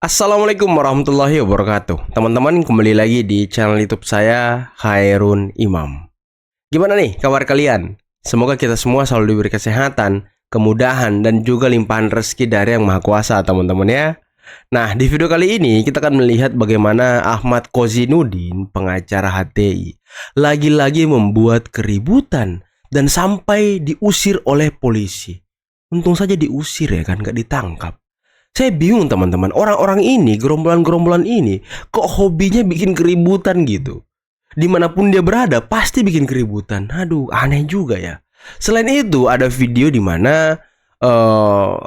Assalamualaikum warahmatullahi wabarakatuh. Teman-teman, kembali lagi di channel YouTube saya, Khairun Imam. Gimana nih kabar kalian? Semoga kita semua selalu diberi kesehatan, kemudahan, dan juga limpahan rezeki dari Yang Maha Kuasa, teman-teman ya. Nah, di video kali ini kita akan melihat bagaimana Ahmad Kozzinuddin, pengacara HTI, lagi-lagi membuat keributan dan sampai diusir oleh polisi. Untung saja diusir ya kan, nggak ditangkap. Saya bingung teman-teman, orang-orang ini, gerombolan-gerombolan ini, kok hobinya bikin keributan gitu. Dimanapun dia berada, pasti bikin keributan. Aduh, aneh juga ya. Selain itu, ada video di mana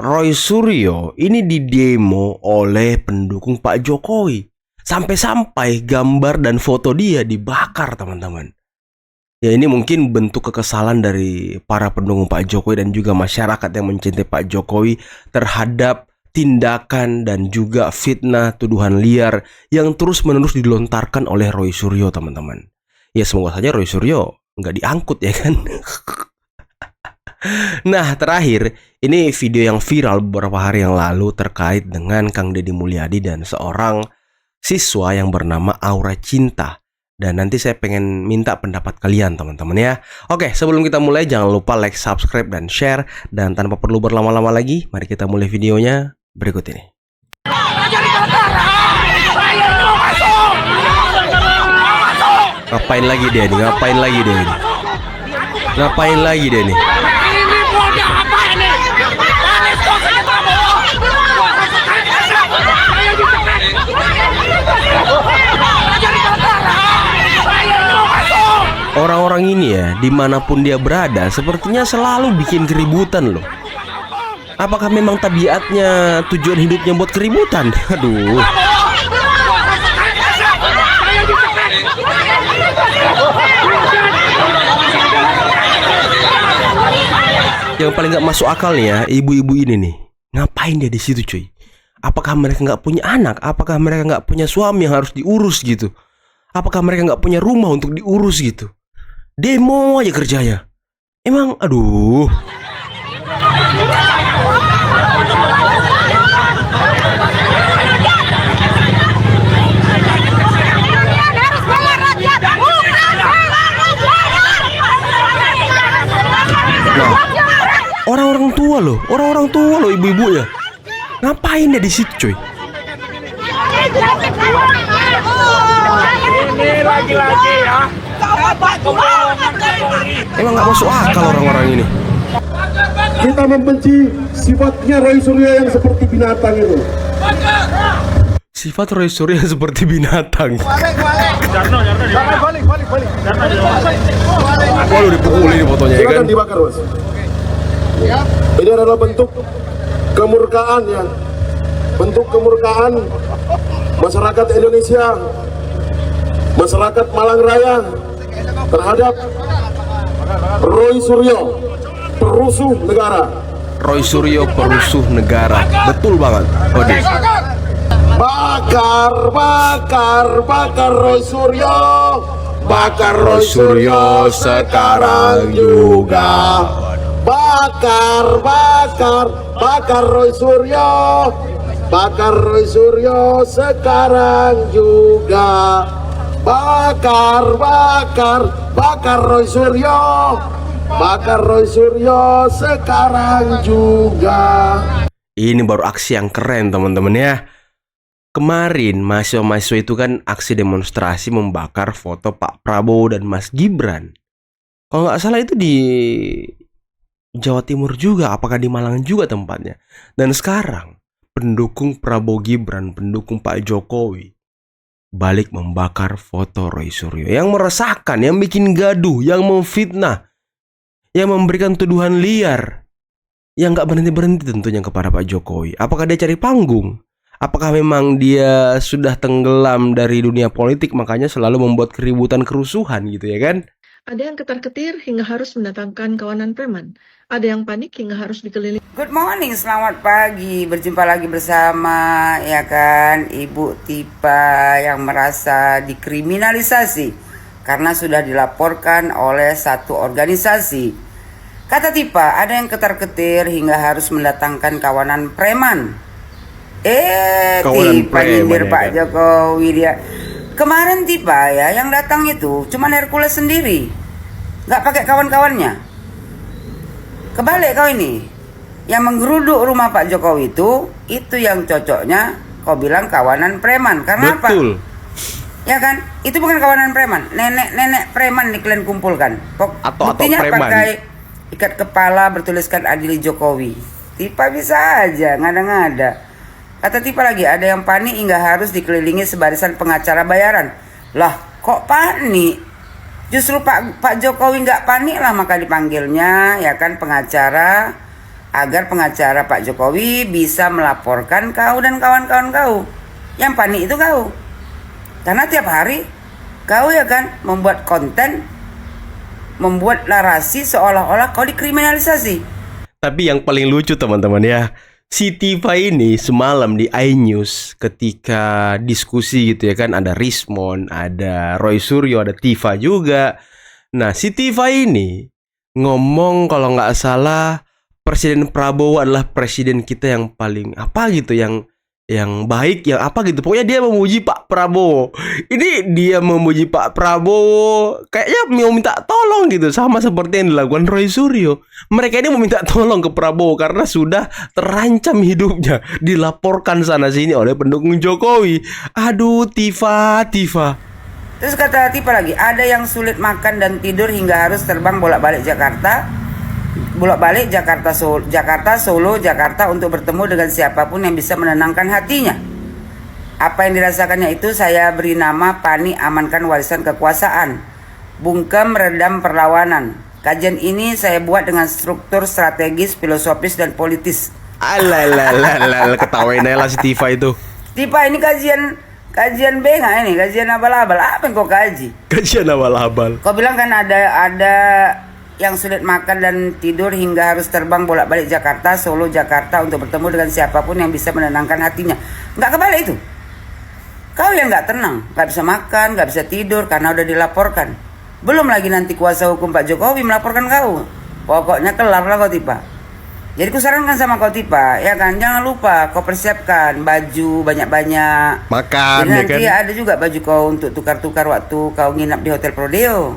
Roy Suryo ini didemo oleh pendukung Pak Jokowi. Sampai-sampai gambar dan foto dia dibakar, teman-teman. Ya, ini mungkin bentuk kekesalan dari para pendukung Pak Jokowi dan juga masyarakat yang mencintai Pak Jokowi terhadap tindakan dan juga fitnah tuduhan liar yang terus-menerus dilontarkan oleh Roy Suryo, teman-teman. Ya, semoga saja Roy Suryo nggak diangkut ya kan. Nah, terakhir, ini video yang viral beberapa hari yang lalu terkait dengan Kang Deddy Mulyadi dan seorang siswa yang bernama Aura Cinta. Dan nanti saya pengen minta pendapat kalian, teman-teman ya. Oke, sebelum kita mulai, jangan lupa like, subscribe, dan share. Dan tanpa perlu berlama-lama lagi, mari kita mulai videonya berikut ini. Ngapain lagi dia nih? Ngapain lagi dia nih? Ngapain lagi dia nih? Orang-orang ini ya, dimanapun dia berada, sepertinya selalu bikin keributan loh. Apakah memang tabiatnya tujuan hidupnya buat keributan? Aduh. Yang paling gak masuk akal nih ya, ibu-ibu ini nih. Ngapain dia di situ cuy? Apakah mereka gak punya anak? Apakah mereka gak punya suami yang harus diurus gitu? Apakah mereka gak punya rumah untuk diurus gitu? Demo aja kerjanya. Emang aduh. Nah, orang-orang tua loh ibu-ibu ya. Ngapain dia di situ cuy? Ini lagi-lagi ya. Emang gak masuk akal orang-orang ini. Kita membenci sifatnya Roy Suryo yang seperti binatang itu. Sifat Roy Suryo yang seperti binatang. Waduh, dipukuli nih fotonya ya kan. Silakan dibakar, Mas. Ini adalah bentuk kemurkaan ya. Bentuk kemurkaan masyarakat Indonesia, masyarakat Malang Raya terhadap Roy Suryo, perusuh negara. Roy Suryo perusuh negara. Betul banget. Waduh. Bakar, bakar, bakar Roy Suryo. Bakar Roy Suryo sekarang juga. Bakar, bakar, bakar Roy Suryo. Bakar Roy Suryo sekarang juga. Bakar, bakar, bakar Roy Suryo. Bakar Roy Suryo sekarang juga. Ini baru aksi yang keren teman-teman ya. Kemarin mahasiswa-mahasiswa itu kan aksi demonstrasi membakar foto Pak Prabowo dan Mas Gibran. Kalau nggak salah itu di Jawa Timur juga, apakah di Malang juga tempatnya. Dan sekarang pendukung Prabowo Gibran, pendukung Pak Jokowi balik membakar foto Roy Suryo yang meresahkan, yang bikin gaduh, yang memfitnah, yang memberikan tuduhan liar, yang gak berhenti-berhenti tentunya kepada Pak Jokowi. Apakah dia cari panggung? Apakah memang dia sudah tenggelam dari dunia politik, makanya selalu membuat keributan, kerusuhan gitu ya kan? Ada yang ketar-ketir hingga harus mendatangkan kawanan preman. Ada yang panik hingga harus dikelilingi. Good morning, selamat pagi. Berjumpa lagi bersama ya kan Ibu Tipa yang merasa dikriminalisasi karena sudah dilaporkan oleh satu organisasi. Kata Tipa, ada yang ketar-ketir hingga harus mendatangkan kawanan preman. Kawanan Tipa preman nyindir ya Pak kan? Jokowi dia. Kemarin Tipa ya yang datang itu cuman Hercules sendiri, nggak pakai kawan-kawannya. Kebalik kau ini, yang menggeruduk rumah Pak Jokowi itu yang cocoknya kau bilang kawanan preman. Karena Betul. apa? Ya kan, itu bukan kawanan preman, nenek-nenek preman nih kalian kumpulkan. Atau Buktinya preman. pakai ikat kepala bertuliskan Adili Jokowi. Tipa bisa aja ngada-ngada. Kata Tipa lagi, ada yang panik hingga harus dikelilingi sebarisan pengacara bayaran. Lah, kok panik? Justru Pak Jokowi nggak panik lah, maka dipanggilnya ya kan pengacara, agar pengacara Pak Jokowi bisa melaporkan kau dan kawan-kawan kau. Yang panik itu kau. Karena tiap hari kau ya kan membuat konten, membuat narasi seolah-olah kau dikriminalisasi. Tapi yang paling lucu teman-teman ya, si Tifa ini semalam di iNews ketika diskusi gitu ya kan, ada Rismon, ada Roy Suryo, ada Tifa juga. Nah, si Tifa ini ngomong kalau nggak salah Presiden Prabowo adalah presiden kita yang paling apa gitu, yang baik, yang apa gitu. Pokoknya dia memuji Pak Prabowo. Ini dia memuji Pak Prabowo kayaknya mau minta tolong gitu, sama seperti yang dilakukan Roy Suryo. Mereka ini mau minta tolong ke Prabowo karena sudah terancam hidupnya, dilaporkan sana sini oleh pendukung Jokowi. Aduh, Tifa. Terus kata Tipa lagi, ada yang sulit makan dan tidur hingga harus terbang bolak-balik Jakarta Solo, Jakarta untuk bertemu dengan siapapun yang bisa menenangkan hatinya. Apa yang dirasakannya itu saya beri nama panik amankan warisan kekuasaan, bungkem redam perlawanan. Kajian ini saya buat dengan struktur strategis, filosofis dan politis. Alah, ketawain aja lah si Tifa itu. Tipa ini kajian bengak ini, kajian abal-abal. Apa yang kau kaji? Kajian abal-abal. Kau bilang kan ada yang sulit makan dan tidur hingga harus terbang bolak-balik Jakarta, Solo, Jakarta untuk bertemu dengan siapapun yang bisa menenangkan hatinya. Nggak kebalik itu. Kau yang nggak tenang, nggak bisa makan, nggak bisa tidur karena udah dilaporkan. Belum lagi nanti kuasa hukum Pak Jokowi melaporkan kau. Pokoknya kelar lah kau Tipa. Jadi kusarankan sama kau Tipa, ya kan, jangan lupa kau persiapkan baju banyak-banyak. Makan, Jadi ya nanti kan? ada juga baju kau untuk tukar-tukar waktu kau nginap di Hotel Prodeo.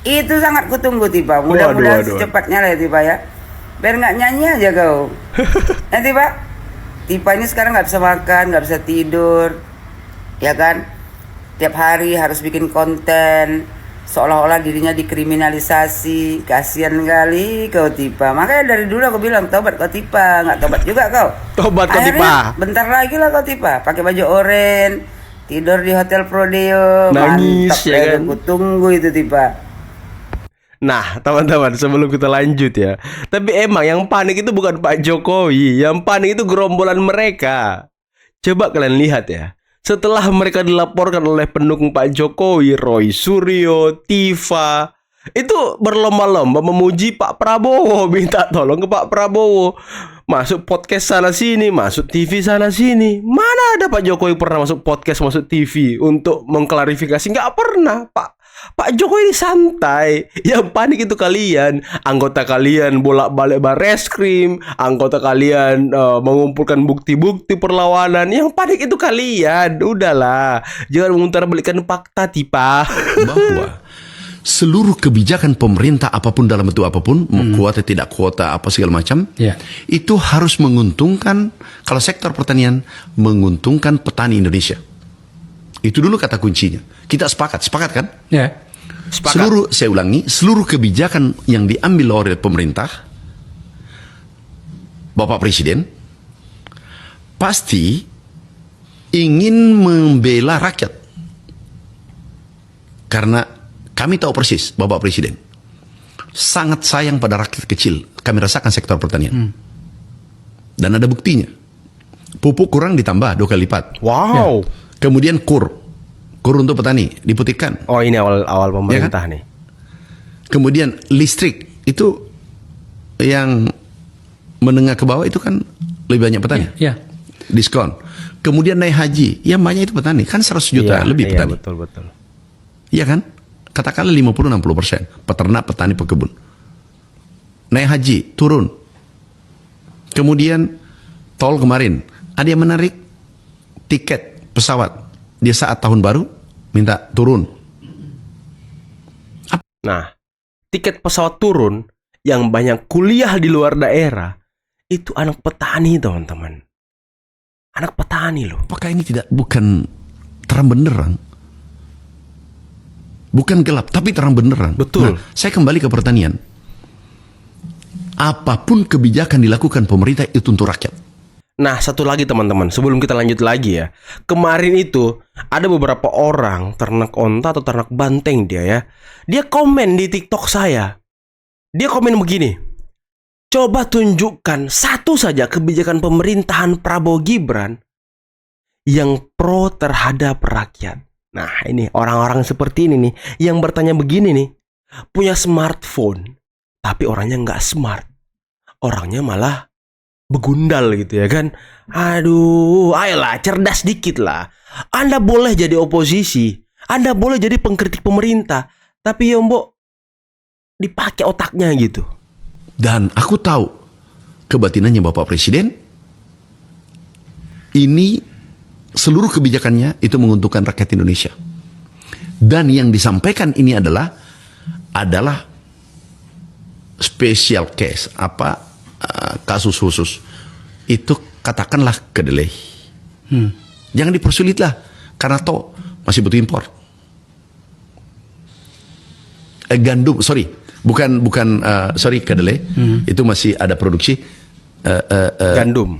Itu sangat kutunggu Tipa. Mudah-mudahan Waduh. secepatnya lah ya Tipa ya. Biar nggak nyanyi aja kau. Ya Tipa. Tipa ini sekarang nggak bisa makan, nggak bisa tidur, ya kan? Tiap hari harus bikin konten, seolah-olah dirinya dikriminalisasi. Kasian kali kau Tipa. Makanya dari dulu aku bilang tobat kau Tipa. Nggak tobat juga kau. Tobat kau Akhirnya, Tipa. bentar lagi lah kau Tipa. Pakai baju oranye, tidur di Hotel Prodeo. Nangis, Mantap ya kan? Aku tunggu itu Tipa. Nah, teman-teman, sebelum kita lanjut ya. Tapi emang yang panik itu bukan Pak Jokowi, yang panik itu gerombolan mereka. Coba kalian lihat ya. Setelah mereka dilaporkan oleh pendukung Pak Jokowi, Roy Suryo, Tifa, itu berlomba-lomba memuji Pak Prabowo, minta tolong ke Pak Prabowo. Masuk podcast sana sini, masuk TV sana sini. Mana ada Pak Jokowi pernah masuk podcast, masuk TV untuk mengklarifikasi? Nggak pernah, Pak Jokowi ini santai. Yang panik itu kalian, anggota kalian bolak-balik bareskrim, anggota kalian mengumpulkan bukti-bukti perlawanan. Yang panik itu kalian. Udahlah, jangan memutarbalikkan fakta, Tipa. Bahwa seluruh kebijakan pemerintah apapun dalam bentuk apapun, kuota tidak kuota apa segala macam, itu harus menguntungkan, kalau sektor pertanian menguntungkan petani Indonesia. Itu dulu kata kuncinya. Kita sepakat kan? Ya. Sepakat. Saya ulangi, seluruh kebijakan yang diambil oleh pemerintah, Bapak Presiden, pasti ingin membela rakyat. Karena kami tahu persis, Bapak Presiden sangat sayang pada rakyat kecil. Kami rasakan sektor pertanian. Dan ada buktinya. Pupuk kurang ditambah 2 kali lipat. Wow. Kemudian kur untuk petani diputihkan. Oh, ini awal pemerintah Ya kan? nih. Kemudian listrik itu yang menengah ke bawah itu kan lebih banyak petani. Ya. Diskon. Kemudian naik haji, yang banyak itu petani. Kan 100 juta lebih petani. Betul. Iya kan? Katakanlah 50-60%. Peternak, petani, pekebun. Naik haji, turun. Kemudian tol kemarin. ada yang menarik tiket pesawat di saat tahun baru, minta turun. Nah, tiket pesawat turun yang banyak kuliah di luar daerah itu anak petani, teman-teman. Anak petani loh. Apakah ini bukan terang benderang? Bukan gelap, tapi terang benderang. Betul. Nah, saya kembali ke pertanian. Apapun kebijakan dilakukan pemerintah itu untuk rakyat. Nah, satu lagi teman-teman, sebelum kita lanjut lagi ya. Kemarin itu ada beberapa orang ternak onta atau ternak banteng dia ya. Dia komen di TikTok saya. Dia komen begini. Coba tunjukkan satu saja kebijakan pemerintahan Prabowo Gibran yang pro terhadap rakyat. Nah, ini orang-orang seperti ini nih yang bertanya begini nih. Punya smartphone, tapi orangnya nggak smart. Orangnya malah begundal gitu ya kan. Aduh, ayolah cerdas dikit lah. Anda boleh jadi oposisi, Anda boleh jadi pengkritik pemerintah, tapi ya mbok dipakai otaknya gitu. Dan aku tahu kebatinannya Bapak Presiden. Ini seluruh kebijakannya itu menguntungkan rakyat Indonesia. Dan yang disampaikan ini adalah special case, kasus khusus. Itu katakanlah kedelai. Jangan dipersulitlah, karena toh masih butuh impor. Gandum, kedelai. Itu masih ada produksi. Gandum.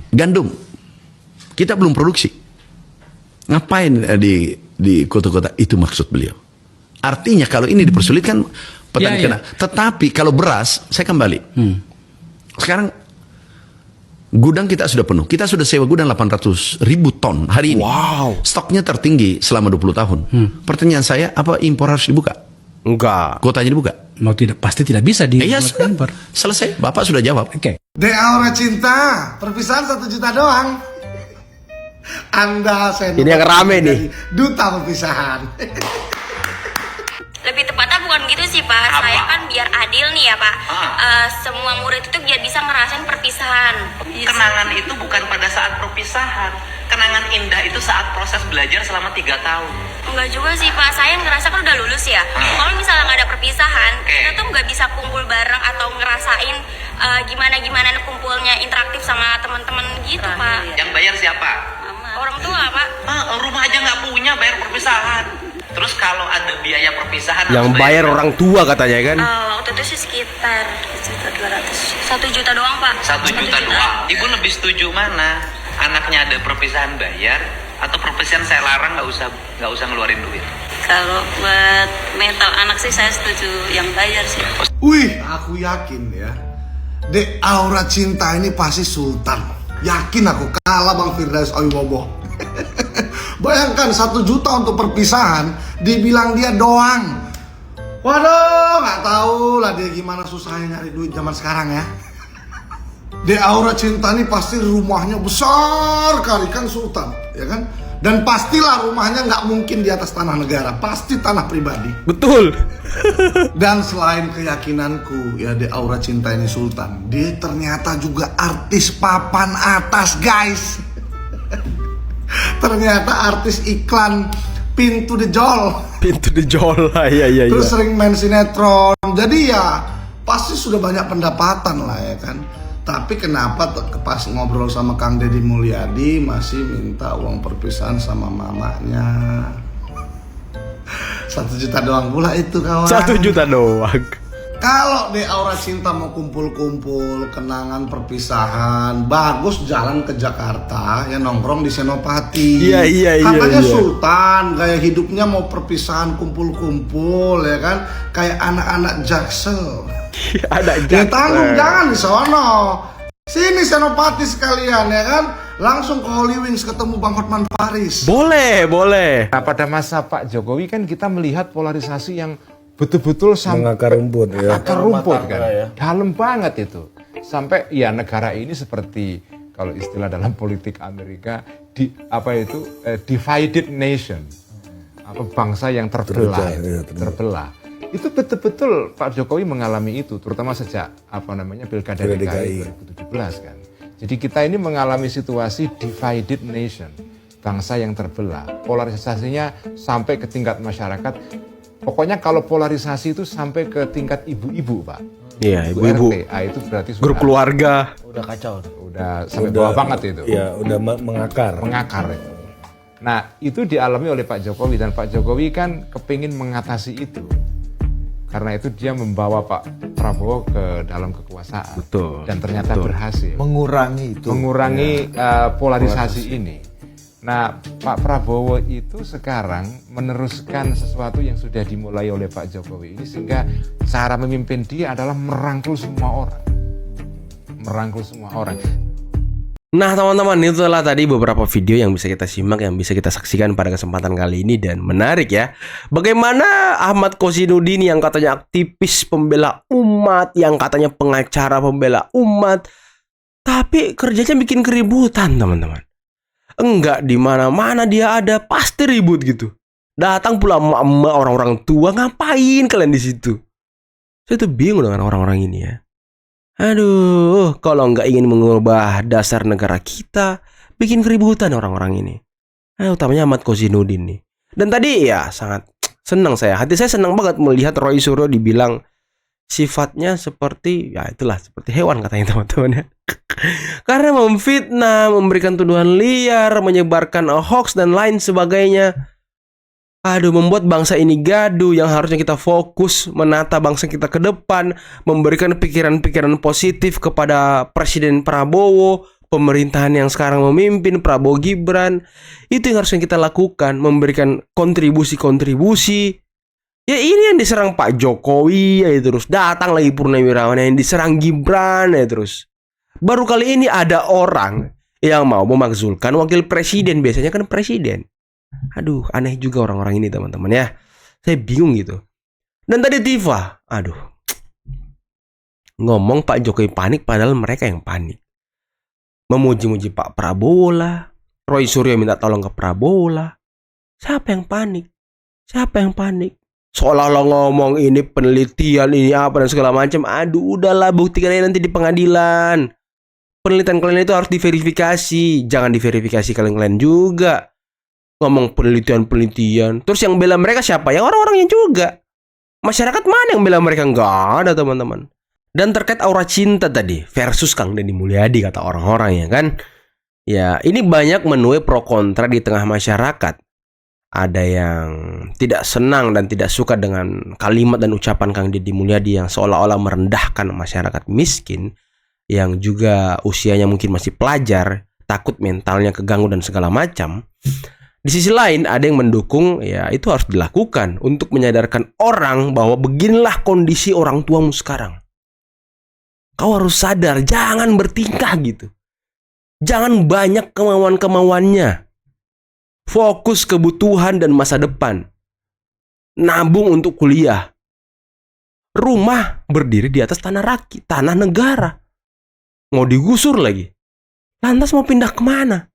Kita belum produksi. Ngapain di kota-kota? Itu maksud beliau. Artinya kalau ini dipersulitkan petani kena. Tetapi kalau beras, saya kembali. Sekarang gudang kita sudah penuh. Kita sudah sewa gudang 800.000 ton hari ini. Wow. Stoknya tertinggi selama 20 tahun. Pertanyaan saya, apa impor harus dibuka? Enggak. Kuotanya dibuka? Mau tidak, pasti tidak bisa di impor. Selesai. Bapak sudah jawab. Oke. De aura cinta, perpisahan 1 juta doang. Anda saya Ini yang rame nih. Duta perpisahan. Lebih tepatnya bukan gitu sih Pak. Saya kan biar adil nih ya Pak. Semua murid itu biar bisa ngerasain perpisahan. Kenangan itu bukan pada saat perpisahan. Kenangan indah itu saat proses belajar selama 3 tahun. Enggak juga sih Pak. Saya ngerasa kan udah lulus ya. Kalau misalnya nggak ada perpisahan, kita tuh nggak bisa kumpul bareng atau ngerasain gimana kumpulnya interaktif sama teman-teman gitu Pak. Yang bayar siapa? Orang tua Pak. Rumah aja nggak punya bayar perpisahan. Terus kalau ada biaya perpisahan Yang harus bayar orang tua katanya kan. Waktu itu sih sekitar 1 juta doang Pak. 1 juta doang. Ibu lebih setuju mana? Anaknya ada perpisahan bayar atau perpisahan saya larang nggak usah ngeluarin duit? Kalau buat mental anak sih saya setuju yang bayar sih. Wih, aku yakin ya. De aura cinta ini pasti sultan. Yakin aku kalah Bang Firdaus Wibowo. Bayangkan 1 juta untuk perpisahan, dibilang dia doang. Waduh, nggak tahu lah dia gimana susahnya nyari duit zaman sekarang ya. De aura cinta ini pasti rumahnya besar kali kan sultan, ya kan? Dan pastilah rumahnya nggak mungkin di atas tanah negara, pasti tanah pribadi. Betul. Dan selain keyakinanku ya De aura cinta ini sultan, dia ternyata juga artis papan atas guys. Ternyata artis iklan Pintu Dejol. Pintu Dejol lah, iya. Terus sering main sinetron. Jadi ya pasti sudah banyak pendapatan lah ya kan. Tapi kenapa pas ngobrol sama Kang Deddy Mulyadi masih minta uang perpisahan sama mamanya? 1 juta doang pula itu kawan. 1 juta doang. Kalau De aura cinta mau kumpul-kumpul kenangan perpisahan, bagus jalan ke Jakarta ya, nongkrong di Senopati. Iya. Katanya sultan gaya hidupnya mau perpisahan kumpul-kumpul ya kan, kayak anak-anak Jaksel. Ada Ya tanggung jangan di sono. Sini Senopati sekalian ya kan. Langsung ke Holy Wings ketemu Bang Hotman Paris. Boleh. Nah, pada masa Pak Jokowi kan kita melihat polarisasi yang betul-betul mengakar rumput ya. Akar rumput kan. Ya. Dalam banget itu. Sampai ya negara ini seperti kalau istilah dalam politik Amerika divided nation. Bangsa yang terbelah. Terbelah. Itu betul-betul Pak Jokowi mengalami itu, terutama sejak Pilkada DKI 2017 kan. Jadi kita ini mengalami situasi divided nation, bangsa yang terbelah. Polarisasinya sampai ke tingkat masyarakat. Pokoknya kalau polarisasi itu sampai ke tingkat ibu-ibu, Pak. Iya, ibu-ibu. Itu berarti sudah, Grup keluarga. Udah kacau. Udah sampai bawah banget itu. Ya, udah mengakar. Mengakar itu. Nah, itu dialami oleh Pak Jokowi, dan Pak Jokowi kan kepingin mengatasi itu. Karena itu dia membawa Pak Prabowo ke dalam kekuasaan. Betul. Dan ternyata berhasil. Mengurangi itu. Mengurangi polarisasi ini. Nah, Pak Prabowo itu sekarang meneruskan sesuatu yang sudah dimulai oleh Pak Jokowi ini, sehingga cara memimpin dia adalah merangkul semua orang. Merangkul semua orang. Nah teman-teman, itu adalah tadi beberapa video yang bisa kita simak, yang bisa kita saksikan pada kesempatan kali ini. Dan menarik ya, bagaimana Ahmad Kozinudin yang katanya aktivis pembela umat, yang katanya pengacara pembela umat, tapi kerjanya bikin keributan teman-teman. Enggak, di mana-mana dia ada pasti ribut gitu. Datang pula emak-emak, orang-orang tua, ngapain kalian di situ? Saya tuh bingung dengan orang-orang ini ya. Aduh, kalau nggak ingin mengubah dasar negara kita, bikin keributan orang-orang ini. Utamanya Ahmad Kozinudin nih. Dan tadi ya sangat senang saya. Hati saya senang banget melihat Roy Suryo dibilang sifatnya seperti, ya itulah, seperti hewan katanya teman-teman ya. Karena memfitnah, memberikan tuduhan liar, menyebarkan hoax dan lain sebagainya. Aduh, membuat bangsa ini gaduh yang harusnya kita fokus menata bangsa kita ke depan, memberikan pikiran-pikiran positif kepada Presiden Prabowo, pemerintahan yang sekarang memimpin Prabowo Gibran. Itu yang harusnya kita lakukan, memberikan kontribusi-kontribusi. Ya ini yang diserang Pak Jokowi ya terus, datang lagi Purnawirawan yang diserang Gibran ya terus. Baru kali ini ada orang yang mau memakzulkan wakil presiden, biasanya kan presiden. Aduh, aneh juga orang-orang ini teman-teman ya. Saya bingung gitu. Dan tadi Tifa, aduh, ngomong Pak Jokowi panik padahal mereka yang panik. Memuji-muji Pak Prabowo lah, Roy Suryo minta tolong ke Prabowo lah. Siapa yang panik? Siapa yang panik? Seolah-olah ngomong ini penelitian, ini apa dan segala macam. Aduh, udahlah, buktikan aja nanti di pengadilan. Penelitian kalian itu harus diverifikasi. Jangan diverifikasi kalian juga. Ngomong penelitian. Terus yang bela mereka siapa? Yang orang-orangnya juga. Masyarakat mana yang bela mereka? Nggak ada teman-teman. Dan terkait aura cinta tadi versus Kang Deddy Mulyadi kata orang-orang ya kan. Ya ini banyak menuai pro kontra di tengah masyarakat. Ada yang tidak senang dan tidak suka dengan kalimat dan ucapan Kang Deddy Mulyadi yang seolah-olah merendahkan masyarakat miskin, yang juga usianya mungkin masih pelajar, takut mentalnya keganggu dan segala macam. Di sisi lain ada yang mendukung, ya itu harus dilakukan untuk menyadarkan orang bahwa beginilah kondisi orang tuamu sekarang. Kau harus sadar, jangan bertingkah gitu. Jangan banyak kemauan-kemauannya. Fokus kebutuhan dan masa depan. Nabung untuk kuliah. Rumah berdiri di atas tanah rakyat, tanah negara. Mau digusur lagi. Lantas mau pindah kemana?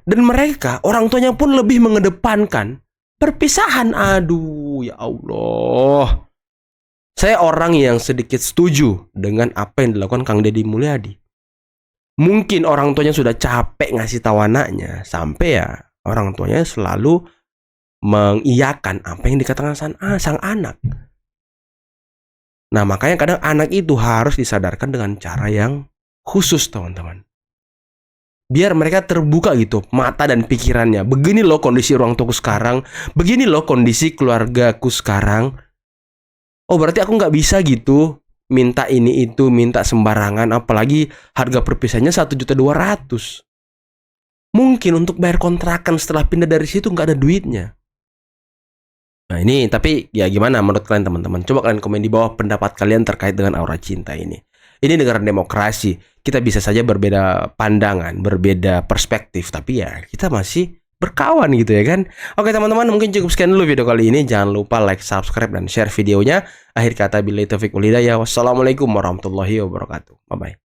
Dan mereka, orang tuanya pun lebih mengedepankan perpisahan. Aduh, ya Allah. Saya orang yang sedikit setuju dengan apa yang dilakukan Kang Deddy Mulyadi. Mungkin orang tuanya sudah capek ngasih tahu anaknya, sampai ya orang tuanya selalu mengiyakan apa yang dikatakan sang anak. Nah, makanya kadang anak itu harus disadarkan dengan cara yang khusus, teman-teman. Biar mereka terbuka gitu mata dan pikirannya. Begini loh kondisi orang tuaku sekarang. Begini loh kondisi keluargaku sekarang. Oh berarti aku nggak bisa gitu minta ini itu, minta sembarangan. Apalagi harga perpisahnya 1.200.000. Mungkin untuk bayar kontrakan setelah pindah dari situ nggak ada duitnya. Nah ini tapi ya gimana menurut kalian teman-teman? Coba kalian komen di bawah pendapat kalian terkait dengan aura cinta ini. Ini negara demokrasi, kita bisa saja berbeda pandangan, berbeda perspektif, tapi ya kita masih berkawan gitu ya kan. Oke teman-teman, mungkin cukup sekian dulu video kali ini. Jangan lupa like, subscribe, dan share videonya. Akhir kata billahi taufiq wal hidayah. Wassalamualaikum warahmatullahi wabarakatuh. Bye-bye.